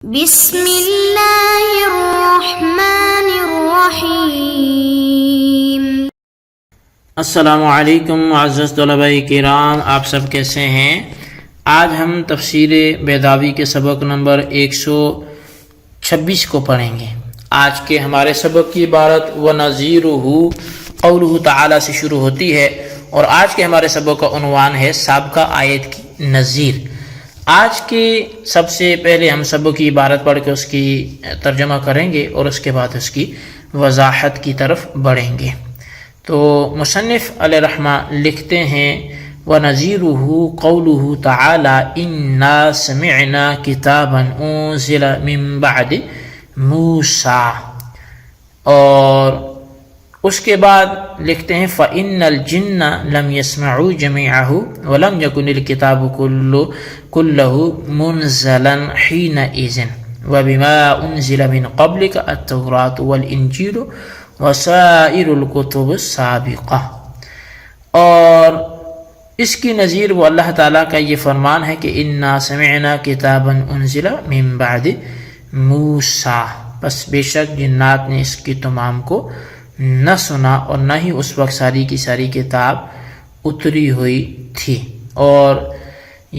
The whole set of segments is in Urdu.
بسم اللہ الرحمن الرحیم۔ السلام علیکم معزز طلباء کرام، آپ سب کیسے ہیں؟ آج ہم تفسیر بیضاوی کے سبق نمبر 126 کو پڑھیں گے۔ آج کے ہمارے سبق کی عبارت وَنَظِيرُهُ قَوْلُهُ تعالی سے شروع ہوتی ہے، اور آج کے ہمارے سبق کا عنوان ہے سابقہ آیت کی نظیر۔ آج کے سب سے پہلے ہم سبق کی عبارت پڑھ کے اس کی ترجمہ کریں گے اور اس کے بعد اس کی وضاحت کی طرف بڑھیں گے۔ تو مصنف علیہ رحمہ لکھتے ہیں وَنَظِيرُهُ قَوْلُهُ تَعَالَى إِنَّا سَمِعْنَا كِتَابًا أُنزِلَ مِن بَعْدِ مُوسَىٰ، اور اس کے بعد لکھتے ہیں فَإِنَّ الْجِنَّ لَمْ يَسْمَعُوا جَمِيعَهُ وَلَمْ يَكُنِ الْكِتَابُ كُلُّهُ مُنزَلًا حِينَئِذٍ وَبِمَا أُنزِلَ مِن قَبْلِكَ التَّوْرَاةُ وَالْإِنجِيلُ وَسَائِرُ الْكُتُبِ السَّابِقَةِ۔ اور اس کی نظیر وہ اللہ تعالیٰ کا یہ فرمان ہے کہ اِنَّا سَمِعْنَا كِتَابًا أُنزِلَ مِن بَعْدِ مُوسَىٰ، بس بے شک جنات نے اس کی تمام کو نہ سنا اور نہ ہی اس وقت ساری کی ساری کتاب اتری ہوئی تھی۔ اور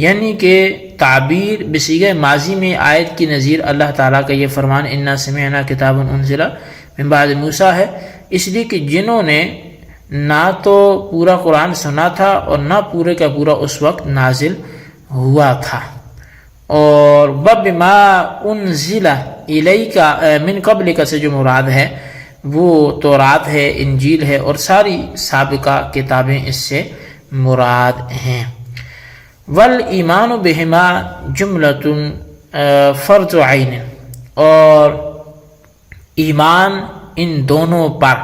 یعنی کہ تعبیر بصیغہ ماضی میں آیت کی نظیر اللہ تعالیٰ کا یہ فرمان اِنَّا سَمِعْنَا كِتَابًا أُنزِلَ مِن بَعْدِ مُوسَىٰ ہے، اس لیے کہ جنہوں نے نہ تو پورا قرآن سنا تھا اور نہ پورے کا پورا اس وقت نازل ہوا تھا۔ اور وَبِمَا أُنزِلَ إِلَيْكَ مِن قَبْلِكَ سے جو مراد ہے وہ تورات ہے، انجیل ہے، اور ساری سابقہ کتابیں اس سے مراد ہیں۔ وَالْإِيمَانُ بِهِمَا جُمْلَةٌ فَرْضُ عَيْنٍ، اور ایمان ان دونوں پر،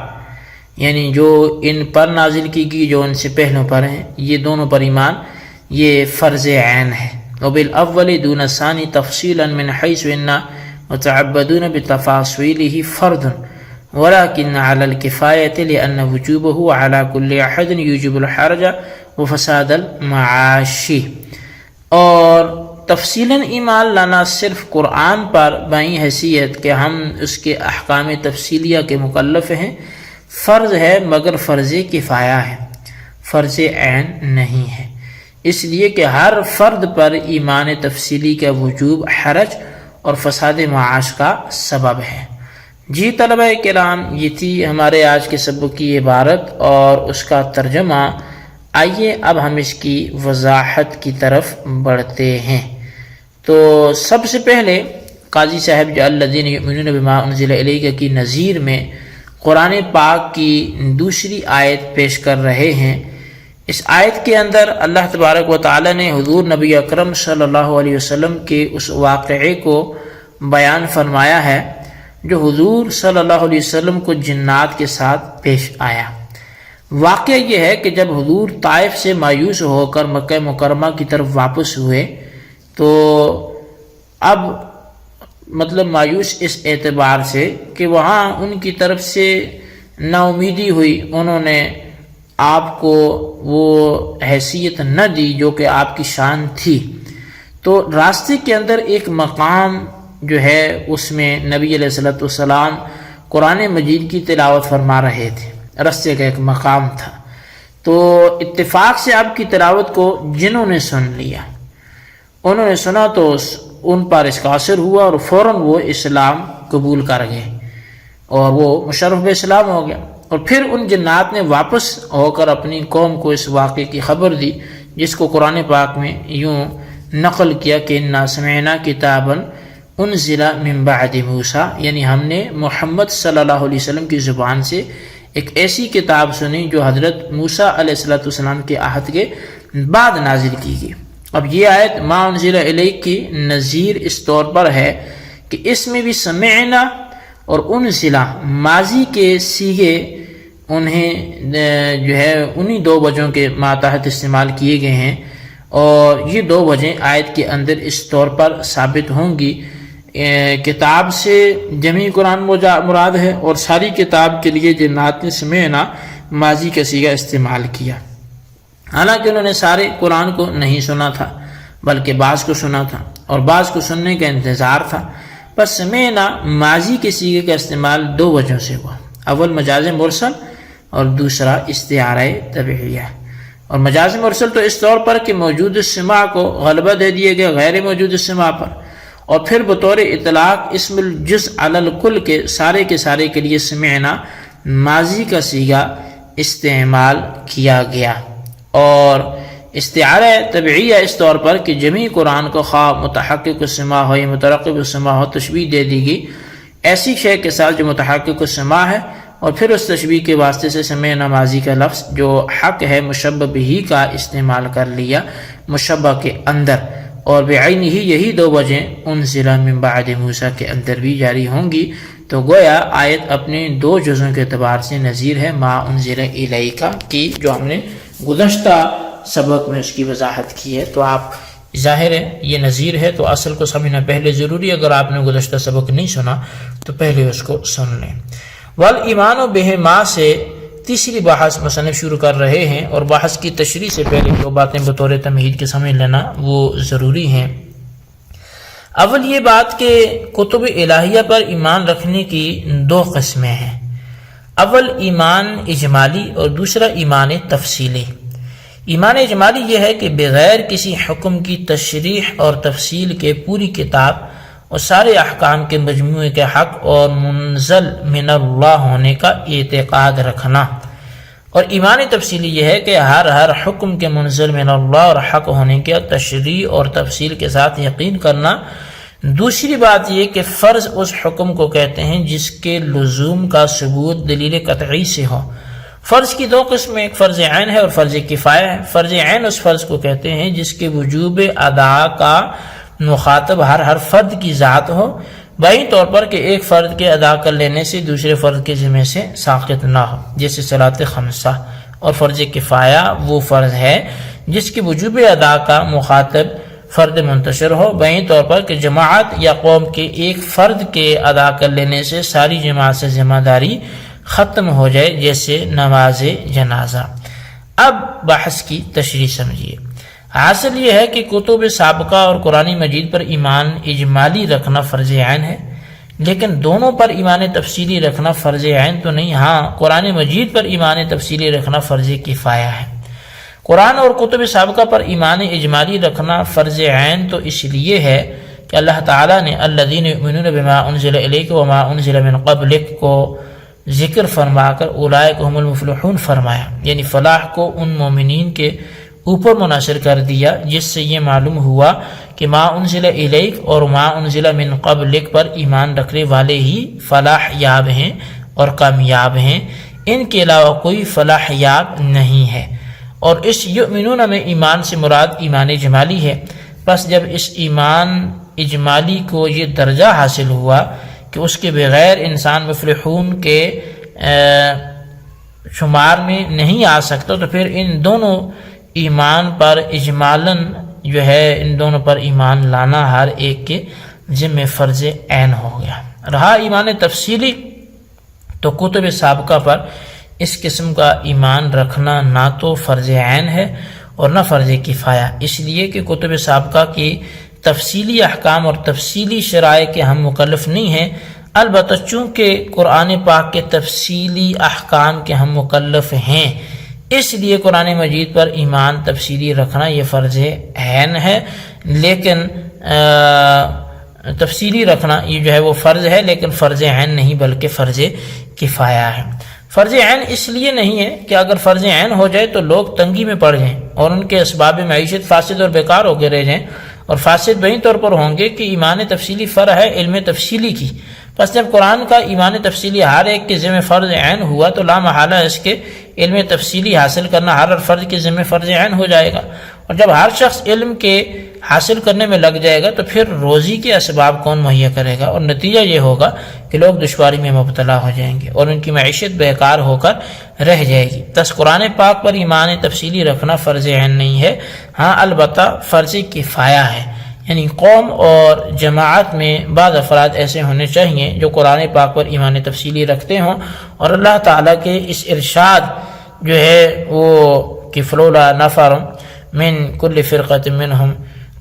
یعنی جو ان پر نازل کی گئی جو ان سے پہلوں پر ہیں، یہ دونوں پر ایمان یہ فرض عین ہے۔ وَبِالْأَوَّلِ دُونَ الثَّانِي تَفْصِيلًا مِنْ حَيْثُ إِنَّا مُتَعَبَّدُونَ بِتَفَاصِيلِهِ فَرْضٌ وَلَكِنَّ عَلَى الْكِفَايَةِ لِأَنَّ وُجُوبَهُ عَلَى كُلِّ أَحَدٍ يُوجِبُ الْحَرَجَ وَفَسَادَ الْمَعَاشِ۔ اور تفصیلاً ایمان لانا صرف قرآن پر بائیں حیثیت کہ ہم اس کے احکام تفصیلیہ کے مکلف ہیں فرض ہے، مگر فرض کفایہ ہے، فرض عین نہیں ہے، اس لیے کہ ہر فرد پر ایمان تفصیلی کا وجوب حرج اور فساد معاش کا سبب ہے۔ جی طلبہ کرام، یہ تھی ہمارے آج کے سبق کی عبارت اور اس کا ترجمہ۔ آئیے اب ہم اس کی وضاحت کی طرف بڑھتے ہیں۔ تو سب سے پہلے قاضی صاحب جو الذین یؤمنون بما انزل الیک کی نظیر میں قرآن پاک کی دوسری آیت پیش کر رہے ہیں۔ اس آیت کے اندر اللہ تبارک و تعالی نے حضور نبی اکرم صلی اللہ علیہ وسلم کے اس واقعے کو بیان فرمایا ہے جو حضور صلی اللہ علیہ وسلم کو جنات کے ساتھ پیش آیا۔ واقعہ یہ ہے کہ جب حضور طائف سے مایوس ہو کر مکہ مکرمہ کی طرف واپس ہوئے تو اب مایوس اس اعتبار سے کہ وہاں ان کی طرف سے نا امیدی ہوئی، انہوں نے آپ کو وہ حیثیت نہ دی جو کہ آپ کی شان تھی۔ تو راستے کے اندر ایک مقام جو ہے اس میں نبی علیہ السلام قرآن مجید کی تلاوت فرما رہے تھے، راستے کا ایک مقام تھا۔ تو اتفاق سے آپ کی تلاوت کو جنہوں نے سن لیا، انہوں نے سنا تو ان پر اس کا اثر ہوا اور فوراً وہ اسلام قبول کر گئے اور وہ مشرف اسلام ہو گیا۔ اور پھر ان جنات نے واپس ہو کر اپنی قوم کو اس واقعے کی خبر دی، جس کو قرآن پاک میں یوں نقل کیا کہ اِنَّا سَمِعْنَا كِتَابًا أُنزِلَ مِن بَعْدِ مُوسَىٰ، یعنی ہم نے محمد صلی اللہ علیہ وسلم کی زبان سے ایک ایسی کتاب سنی جو حضرت موسیٰ علیہ السلام کے عہد کے بعد نازل کی گئی۔ اب یہ آیت ما انزل الیک کی نظیر اس طور پر ہے کہ اس میں بھی سمعنا اور انزل ماضی کے صیغے انہیں جو ہے انہی دو وجہوں کے ماتحت استعمال کیے گئے ہیں، اور یہ دو وجہیں آیت کے اندر اس طور پر ثابت ہوں گی۔ کتاب سے جمعی قرآن مراد ہے، اور ساری کتاب کے لیے جنات نے سمعنا ماضی کا صیغہ استعمال کیا، حالانکہ انہوں نے سارے قرآن کو نہیں سنا تھا بلکہ بعض کو سنا تھا اور بعض کو سننے کا انتظار تھا۔ پس سمعنا ماضی کے صیغے کا استعمال دو وجہوں سے ہوا، اول مجاز مرسل اور دوسرا استعارہ طبعیہ۔ اور مجاز مرسل تو اس طور پر کہ موجود سماع کو غلبہ دے دیے گئے غیر موجود سماع پر، اور پھر بطور اطلاق اسم الجزء علی الکل کے سارے کے لیے سمعنا ماضی کا صیغہ استعمال کیا گیا۔ اور استعارہ طبعیہ اس طور پر کہ جمیع قرآن کو خواہ متحقق السماع ہو یا مترقب السماع ہو تشبیہ دے دی گئی ایسی شے کے ساتھ جو متحقق السماع ہے، اور پھر اس تشبیہ کے واسطے سے سمعنا ماضی کا لفظ جو حق ہے مشبہ بہ کا استعمال کر لیا مشبہ کے اندر، اور بعینہ یہی دو وجہیں انزل من بعد موسیٰ کے اندر بھی جاری ہوں گی۔ تو گویا آیت اپنے دو جزوں کے اعتبار سے نظیر ہے ما انزل الیک کی، جو ہم نے گزشتہ سبق میں اس کی وضاحت کی ہے۔ تو آپ ظاہر ہے یہ نظیر ہے تو اصل کو سمجھنا پہلے ضروری ہے، اگر آپ نے گزشتہ سبق نہیں سنا تو پہلے اس کو سن لیں۔ والایمان بہ ما سے تیسری بحث مصنف شروع کر رہے ہیں، اور بحث کی تشریح سے پہلے دو باتیں بطور تمہید کے سمجھ لینا وہ ضروری ہیں۔ اول یہ بات کہ کتب الہیہ پر ایمان رکھنے کی دو قسمیں ہیں، اول ایمان اجمالی اور دوسرا ایمان تفصیلی۔ ایمان اجمالی یہ ہے کہ بغیر کسی حکم کی تشریح اور تفصیل کے پوری کتاب اور سارے احکام کے مجموعے کے حق اور منزل من اللہ ہونے کا اعتقاد رکھنا، اور ایمان تفصیلی یہ ہے کہ ہر حکم کے منزل من اللہ اور حق ہونے کے تشریح اور تفصیل کے ساتھ یقین کرنا۔ دوسری بات یہ کہ فرض اس حکم کو کہتے ہیں جس کے لزوم کا ثبوت دلیل قطعی سے ہو۔ فرض کی دو قسمیں، ایک فرض عین ہے اور فرض کفایہ ہے۔ فرض عین اس فرض کو کہتے ہیں جس کے وجوب ادا کا مخاطب ہر فرد کی ذات ہو، بہی طور پر کہ ایک فرد کے ادا کر لینے سے دوسرے فرد کے ذمہ سے ساقط نہ ہو، جیسے صلاۃ خمسہ۔ اور فرض کفایہ وہ فرض ہے جس کے وجوب ادا کا مخاطب فرد منتشر ہو، بہی طور پر کہ جماعت یا قوم کے ایک فرد کے ادا کر لینے سے ساری جماعت سے ذمہ داری ختم ہو جائے، جیسے نماز جنازہ۔ اب بحث کی تشریح سمجھیے۔ حاصل یہ ہے کہ کتب سابقہ اور قرآن مجید پر ایمان اجمالی رکھنا فرض عین ہے، لیکن دونوں پر ایمان تفصیلی رکھنا فرض عین تو نہیں، ہاں قرآن مجید پر ایمان تفصیلی رکھنا فرض کفایہ ہے۔ قرآن اور کتب سابقہ پر ایمان اجمالی رکھنا فرض عین تو اس لیے ہے کہ اللہ تعالیٰ نے الذین یؤمنون بما انزل الیک وما انزل من قبلک کو ذکر فرما کر اولئک هم المفلحون فرمایا، یعنی فلاح کو ان مومنین کے اوپر منحصر کر دیا، جس سے یہ معلوم ہوا کہ ما انزل الیک اور ما انزل من قبلک پر ایمان رکھنے والے ہی فلاح یاب ہیں اور کامیاب ہیں، ان کے علاوہ کوئی فلاح یاب نہیں ہے۔ اور اس یؤمنون میں ایمان سے مراد ایمان اجمالی ہے۔ پس جب اس ایمان اجمالی کو یہ درجہ حاصل ہوا کہ اس کے بغیر انسان مفلحون کے شمار میں نہیں آ سکتا، تو پھر ان دونوں ایمان پر اجمالاً جو ہے ان دونوں پر ایمان لانا ہر ایک کے ذمہ فرض عین ہو گیا۔ رہا ایمان تفصیلی، تو کتب سابقہ پر اس قسم کا ایمان رکھنا نہ تو فرض عین ہے اور نہ فرض کفایہ، اس لیے کہ کتب سابقہ کی تفصیلی احکام اور تفصیلی شرائع کے ہم مکلف نہیں ہیں، البتہ چونکہ قرآن پاک کے تفصیلی احکام کے ہم مکلف ہیں، اس لیے قرآن مجید پر ایمان تفصیلی رکھنا یہ فرض عین ہے، لیکن تفصیلی رکھنا یہ جو ہے وہ فرض ہے، لیکن فرض عین نہیں بلکہ فرض کفایہ ہے۔ فرض عین اس لیے نہیں ہے کہ اگر فرض عین ہو جائے تو لوگ تنگی میں پڑ جائیں اور ان کے اسباب معیشت فاسد اور بیکار ہو کے رہ جائیں، اور فاسد بہی طور پر ہوں گے کہ ایمان تفصیلی فرع ہے علم تفصیلی کی۔ پس جب قرآن کا ایمان تفصیلی ہر ایک کے ذمہ فرض عین ہوا تو لا محالہ اس کے علم تفصیلی حاصل کرنا ہر فرد کے ذمہ فرض عین ہو جائے گا، اور جب ہر شخص علم کے حاصل کرنے میں لگ جائے گا تو پھر روزی کے اسباب کون مہیا کرے گا، اور نتیجہ یہ ہوگا کہ لوگ دشواری میں مبتلا ہو جائیں گے اور ان کی معیشت بیکار ہو کر رہ جائے گی۔ تس قرآن پاک پر ایمان تفصیلی رکھنا فرض عین نہیں ہے، ہاں البتہ فرض کفایہ ہے، یعنی قوم اور جماعت میں بعض افراد ایسے ہونے چاہیے جو قرآن پاک پر ایمان تفصیلی رکھتے ہوں، اور اللہ تعالیٰ کے اس ارشاد جو ہے وہ کہ فلولا نفر من کل فرقۃ منہم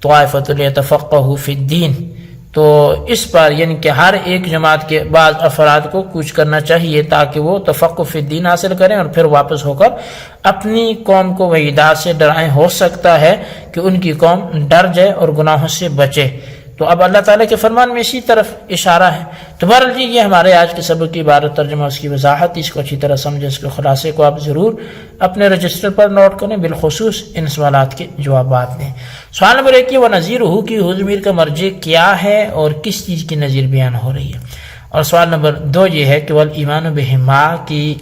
طائفۃ لیتفقہوا فی الدین، تو اس پر یعنی کہ ہر ایک جماعت کے بعض افراد کو کوچ کرنا چاہیے تاکہ وہ تفقہ فی الدین حاصل کریں اور پھر واپس ہو کر اپنی قوم کو وعیدات سے ڈرائیں. ہو سکتا ہے کہ ان کی قوم ڈر جائے اور گناہوں سے بچے. تو اب اللہ تعالیٰ کے فرمان میں اسی طرف اشارہ ہے. تو بہرحال جی یہ ہمارے آج کے سبق کی عبارت ترجمہ، اس کی وضاحت، اس کو اچھی طرح سمجھیں، اس کے خلاصے کو آپ ضرور اپنے رجسٹر پر نوٹ کریں، بالخصوص ان سوالات کے جوابات دیں. سوال نمبر 1 و نظیرہ کی ضمیر کا مرجع کیا ہے اور کس چیز کی نظیر بیان ہو رہی ہے. اور سوال نمبر 2 یہ ہے کہ والایمان بہما کی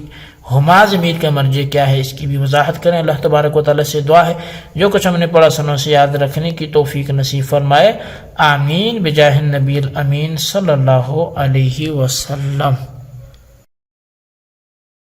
ہما ضمیر کا مرجع کیا ہے، اس کی بھی وضاحت کریں. اللہ تبارک و تعالیٰ سے دعا ہے جو کچھ ہم نے پڑھا سنوں سے یاد رکھنے کی توفیق نصیب فرمائے. آمین بجاہ النبی الامین صلی اللہ علیہ وسلم.